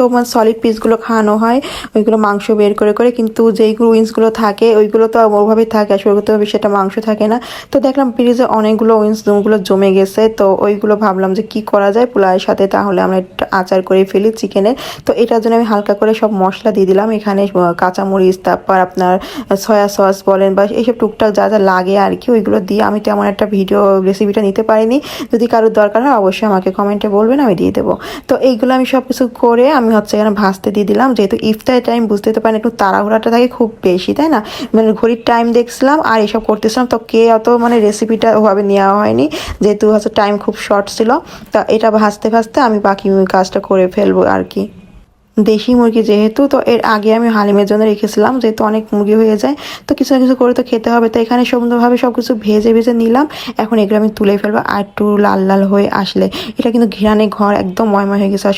তো মানে সলিড পিসগুলো খাওয়ানো হয়, ওইগুলো মাংস বের করে করে, কিন্তু যেই উইংসগুলো থাকে ওইগুলো তো ওভাবেই থাকে, আসলে ওগুলো তো সেটা মাংস থাকে না। তো দেখলাম ফ্রিজে অনেকগুলো উইংসগুলো জমে গেছে, তো ওইগুলো ভাবলাম যে কি করা যায় পোলাওয়ের সাথে, তাহলে আমরা একটু আচার করে ফেলি চিকেনের। তো এটার জন্য আমি হালকা করে সব মশলা দিয়ে দিলাম এখানে, কাঁচামরিচ, তারপর আপনার সয়া সস বলেন বা এইসব টুকটাক যা যা লাগে আর কি, ওইগুলো দিয়ে। আমি তেমন একটা ভিডিও রেসিপিটা নিতে পারিনি, যদি কারোর দরকার হয় অবশ্যই আমাকে কমেন্টে বলবেন, আমি দিয়ে দেবো। তো এইগুলো আমি সব কিছু করে আমি হচ্ছে এখানে ভাজতে দিয়ে দিলাম, যেহেতু ইফতারের টাইম বুঝতে তো পারেন একটু তাড়াহুড়াটা থাকে খুব বেশি, তাই না? মানে ঘড়ির টাইম দেখছিলাম আর এসব করতেছিলাম, তো কে অত মানে রেসিপিটা ওভাবে নেওয়া হয়নি, যেহেতু হচ্ছে টাইম খুব শর্ট ছিল। তা এটা ভাজতে ভাজতে আমি বাকি কাজটা করে ফেলবো আর কি। দেশি মুরগি যেহেতু, তো এর আগে আমি হালিমের জন্য রেখেছিলাম, যেহেতু অনেক মুরগি হয়ে যায়, তো কিছু না কিছু করে তো খেতে হবে। তো এখানে সুন্দরভাবে সব কিছু ভেজে ভেজে নিলাম। এখন এগুলো আমি তুলে ফেলবো, আর একটু লাল লাল হয়ে আসলে এটা কিন্তু ঘিরানে ঘর একদম ময়ময় হয়ে গেছে।